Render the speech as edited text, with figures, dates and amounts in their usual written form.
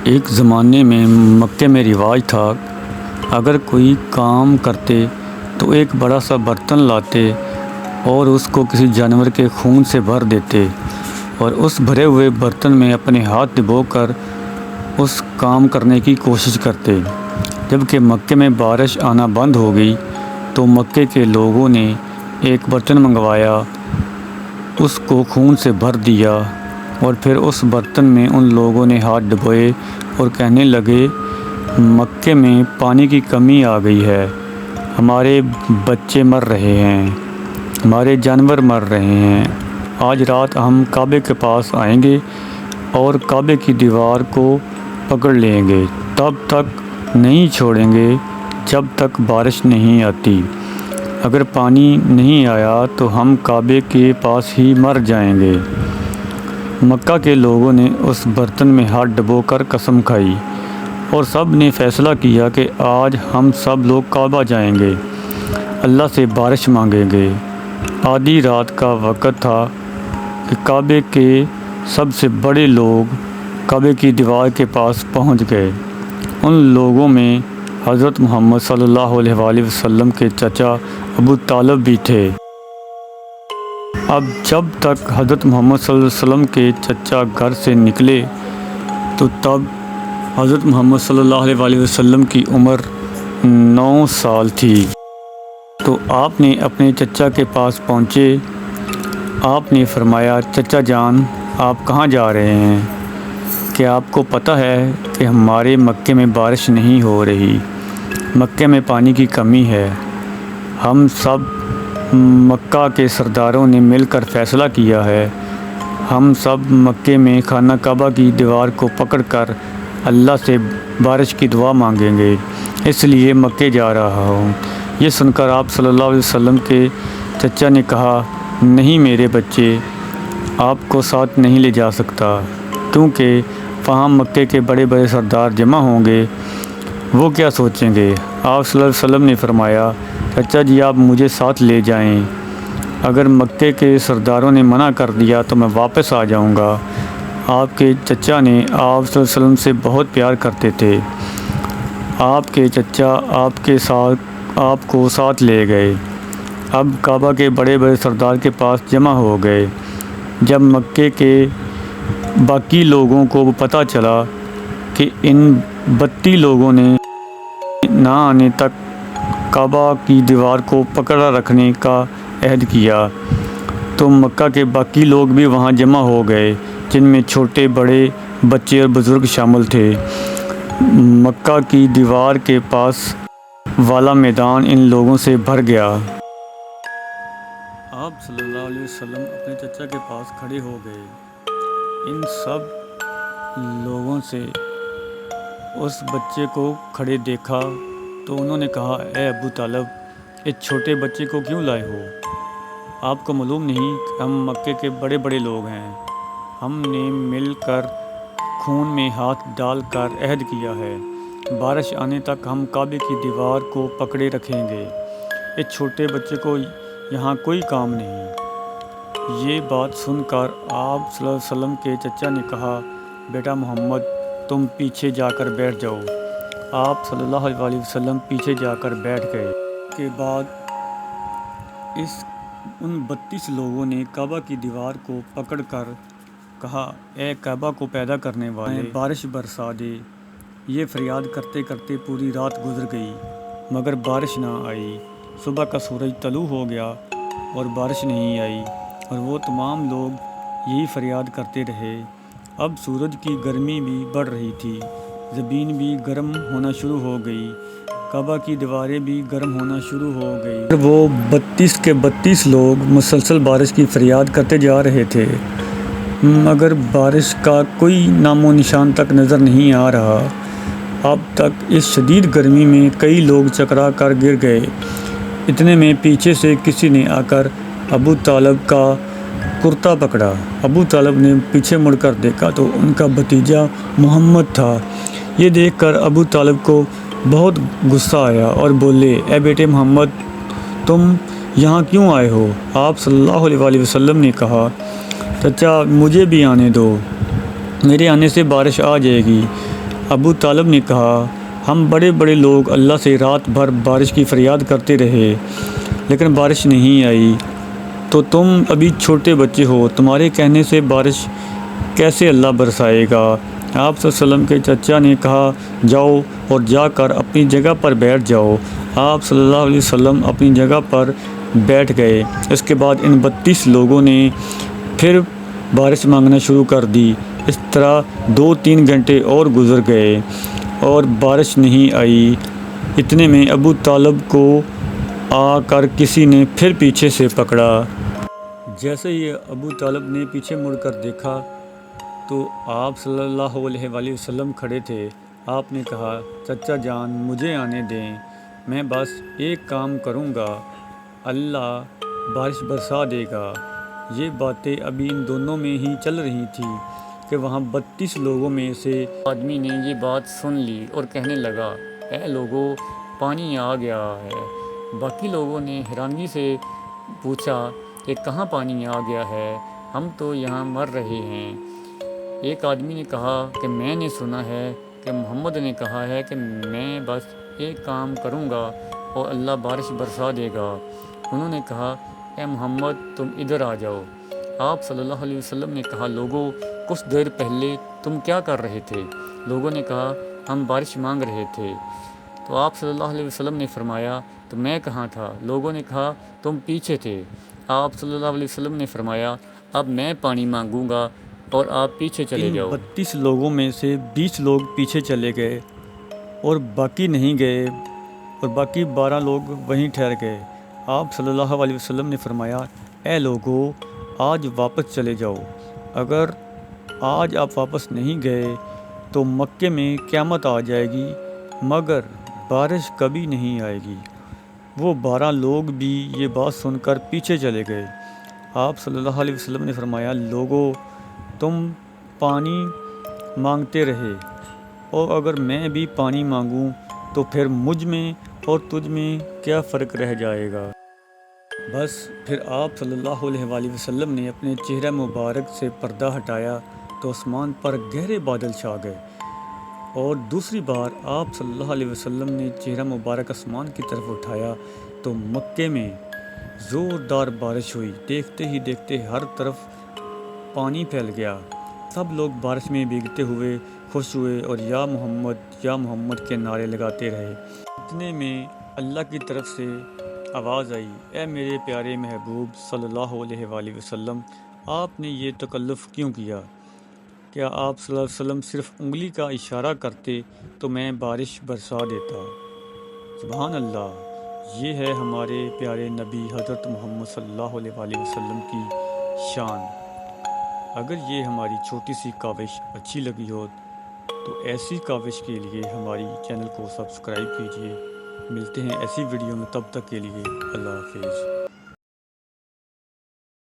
ایک زمانے میں مکے میں رواج تھا، اگر کوئی کام کرتے تو ایک بڑا سا برتن لاتے اور اس کو کسی جانور کے خون سے بھر دیتے اور اس بھرے ہوئے برتن میں اپنے ہاتھ ڈبو کر اس کام کرنے کی کوشش کرتے۔ جب کہ مکے میں بارش آنا بند ہو گئی تو مکے کے لوگوں نے ایک برتن منگوایا، اس کو خون سے بھر دیا اور پھر اس برتن میں ان لوگوں نے ہاتھ ڈبوئے اور کہنے لگے، مکے میں پانی کی کمی آ گئی ہے، ہمارے بچے مر رہے ہیں، ہمارے جانور مر رہے ہیں، آج رات ہم کعبے کے پاس آئیں گے اور کعبے کی دیوار کو پکڑ لیں گے، تب تک نہیں چھوڑیں گے جب تک بارش نہیں آتی، اگر پانی نہیں آیا تو ہم کعبے کے پاس ہی مر جائیں گے۔ مکہ کے لوگوں نے اس برتن میں ہاتھ ڈبو کر قسم کھائی اور سب نے فیصلہ کیا کہ آج ہم سب لوگ کعبہ جائیں گے، اللہ سے بارش مانگیں گے۔ آدھی رات کا وقت تھا کہ کعبے کے سب سے بڑے لوگ کعبے کی دیوار کے پاس پہنچ گئے۔ ان لوگوں میں حضرت محمد صلی اللہ علیہ وآلہ وسلم کے چچا ابو طالب بھی تھے۔ اب جب تک حضرت محمد صلی اللہ علیہ وسلم کے چچا گھر سے نکلے تو تب حضرت محمد صلی اللہ علیہ وآلہ وسلم کی عمر 9 سال تھی۔ تو آپ نے اپنے چچا کے پاس پہنچے، آپ نے فرمایا، چچا جان آپ کہاں جا رہے ہیں؟ کیا آپ کو پتہ ہے کہ ہمارے مکے میں بارش نہیں ہو رہی، مکے میں پانی کی کمی ہے؟ ہم سب مکہ کے سرداروں نے مل کر فیصلہ کیا ہے، ہم سب مکے میں خانہ کعبہ کی دیوار کو پکڑ کر اللہ سے بارش کی دعا مانگیں گے، اس لیے مکے جا رہا ہوں۔ یہ سن کر آپ صلی اللہ علیہ وسلم کے چچا نے کہا، نہیں میرے بچے، آپ کو ساتھ نہیں لے جا سکتا، کیونکہ وہاں مکے کے بڑے بڑے سردار جمع ہوں گے، وہ کیا سوچیں گے؟ آپ صلی اللہ علیہ وسلم نے فرمایا، چچا جی آپ مجھے ساتھ لے جائیں، اگر مکے کے سرداروں نے منع کر دیا تو میں واپس آ جاؤں گا۔ آپ کے چچا نے آپ صلی اللہ علیہ وسلم سے بہت پیار کرتے تھے۔ آپ کے چچا آپ کو ساتھ لے گئے۔ اب کعبہ کے بڑے بڑے سردار کے پاس جمع ہو گئے۔ جب مکے کے باقی لوگوں کو پتہ چلا کہ ان 32 لوگوں نے نہ آنے تک کعبہ کی دیوار کو پکڑا رکھنے کا عہد کیا تو مکہ کے باقی لوگ بھی وہاں جمع ہو گئے، جن میں چھوٹے بڑے بچے اور بزرگ شامل تھے۔ مکہ کی دیوار کے پاس والا میدان ان لوگوں سے بھر گیا۔ آپ صلی اللہ علیہ وسلم اپنے چچا کے پاس کھڑے ہو گئے، ان سب لوگوں سے اس بچے کو کھڑے دیکھا تو انہوں نے کہا، اے ابو طالب، اس چھوٹے بچے کو کیوں لائے ہو؟ آپ کو معلوم نہیں کہ ہم مکے کے بڑے بڑے لوگ ہیں، ہم نے مل کر خون میں ہاتھ ڈال کر عہد کیا ہے، بارش آنے تک ہم کعبے کی دیوار کو پکڑے رکھیں گے، اس چھوٹے بچے کو یہاں کوئی کام نہیں۔ یہ بات سن کر آپ صلی اللہ علیہ وسلم کے چچا نے کہا، بیٹا محمد تم پیچھے جا کر بیٹھ جاؤ۔ آپ صلی اللہ علیہ وسلم پیچھے جا کر بیٹھ گئے۔ اس کے بعد ان 32 لوگوں نے کعبہ کی دیوار کو پکڑ کر کہا، اے کعبہ کو پیدا کرنے والے، بارش برسا دے۔ یہ فریاد کرتے کرتے پوری رات گزر گئی مگر بارش نہ آئی۔ صبح کا سورج طلوع ہو گیا اور بارش نہیں آئی اور وہ تمام لوگ یہی فریاد کرتے رہے۔ اب سورج کی گرمی بھی بڑھ رہی تھی، زمین بھی گرم ہونا شروع ہو گئی، کعبہ کی دیواریں بھی گرم ہونا شروع ہو گئی۔ وہ 32 کے 32 لوگ مسلسل بارش کی فریاد کرتے جا رہے تھے مگر بارش کا کوئی نام و نشان تک نظر نہیں آ رہا۔ اب تک اس شدید گرمی میں کئی لوگ چکرا کر گر گئے۔ اتنے میں پیچھے سے کسی نے آ کر ابو طالب کا کرتا پکڑا۔ ابو طالب نے پیچھے مڑ کر دیکھا تو ان کا بھتیجا محمد تھا۔ یہ دیکھ کر ابو طالب کو بہت غصہ آیا اور بولے، اے بیٹے محمد، تم یہاں کیوں آئے ہو؟ آپ صلی اللہ علیہ وآلہ وسلم نے کہا، چچا مجھے بھی آنے دو، میرے آنے سے بارش آ جائے گی۔ ابو طالب نے کہا ہم بڑے بڑے لوگ اللہ سے رات بھر بارش کی فریاد کرتے رہے لیکن بارش نہیں آئی، تو تم ابھی چھوٹے بچے ہو، تمہارے کہنے سے بارش کیسے اللہ برسائے گا؟ آپ صلی اللہ علیہ وسلم کے چچا نے کہا جاؤ اور جا کر اپنی جگہ پر بیٹھ جاؤ۔ آپ صلی اللہ علیہ وسلم اپنی جگہ پر بیٹھ گئے۔ اس کے بعد ان 32 لوگوں نے پھر بارش مانگنا شروع کر دی۔ اس طرح 2-3 گھنٹے اور گزر گئے اور بارش نہیں آئی۔ اتنے میں ابو طالب کو آ کر کسی نے پھر پیچھے سے پکڑا۔ جیسے ہی ابو طالب نے پیچھے مڑ کر دیکھا تو آپ صلی اللہ علیہ وآلہ وسلم کھڑے تھے۔ آپ نے کہا چچا جان مجھے آنے دیں، میں بس ایک کام کروں گا، اللہ بارش برسا دے گا۔ یہ باتیں ابھی ان دونوں میں ہی چل رہی تھیں کہ وہاں 32 لوگوں میں سے آدمی نے یہ بات سن لی اور کہنے لگا اے لوگو پانی آ گیا ہے۔ باقی لوگوں نے حیرانگی سے پوچھا کہ کہاں پانی آ گیا ہے، ہم تو یہاں مر رہے ہیں۔ ایک آدمی نے کہا کہ میں نے سنا ہے کہ محمد نے کہا ہے کہ میں بس ایک کام کروں گا اور اللہ بارش برسا دے گا۔ انہوں نے کہا اے محمد تم ادھر آ جاؤ۔ آپ صلی اللہ علیہ وسلم نے کہا لوگو کچھ دیر پہلے تم کیا کر رہے تھے؟ لوگوں نے کہا ہم بارش مانگ رہے تھے۔ تو آپ صلی اللہ علیہ وسلم نے فرمایا تو میں کہاں تھا؟ لوگوں نے کہا تم پیچھے تھے۔ آپ صلی اللہ علیہ وسلم نے فرمایا اب میں پانی مانگوں گا اور آپ پیچھے چلے جاؤ۔ 32 لوگوں میں سے 20 لوگ پیچھے چلے گئے اور باقی نہیں گئے اور باقی 12 لوگ وہیں ٹھہر گئے۔ آپ صلی اللہ علیہ وسلم نے فرمایا اے لوگو آج واپس چلے جاؤ، اگر آج آپ واپس نہیں گئے تو مکے میں قیامت آ جائے گی مگر بارش کبھی نہیں آئے گی۔ وہ 12 لوگ بھی یہ بات سن کر پیچھے چلے گئے۔ آپ صلی اللہ علیہ وسلم نے فرمایا لوگو تم پانی مانگتے رہے اور اگر میں بھی پانی مانگوں تو پھر مجھ میں اور تجھ میں کیا فرق رہ جائے گا؟ بس پھر آپ صلی اللہ علیہ وآلہ وسلم نے اپنے چہرہ مبارک سے پردہ ہٹایا تو آسمان پر گہرے بادل چھا گئے، اور دوسری بار آپ صلی اللہ علیہ وسلم نے چہرہ مبارک آسمان کی طرف اٹھایا تو مکے میں زوردار بارش ہوئی۔ دیکھتے ہی دیکھتے ہر طرف پانی پھیل گیا۔ سب لوگ بارش میں بھیگتے ہوئے خوش ہوئے اور یا محمد کے نعرے لگاتے رہے۔ اتنے میں اللہ کی طرف سے آواز آئی اے میرے پیارے محبوب صلی اللہ علیہ وآلہ وسلم، آپ نے یہ تکلف کیوں کیا؟ کیا آپ صلی اللہ علیہ وسلم صرف انگلی کا اشارہ کرتے تو میں بارش برسا دیتا؟ سبحان اللہ، یہ ہے ہمارے پیارے نبی حضرت محمد صلی اللہ علیہ وآلہ وسلم کی شان۔ اگر یہ ہماری چھوٹی سی کاوش اچھی لگی ہو تو ایسی کاوش کے لیے ہماری چینل کو سبسکرائب کیجیے۔ ملتے ہیں ایسی ویڈیو میں، تب تک کے لیے اللہ حافظ۔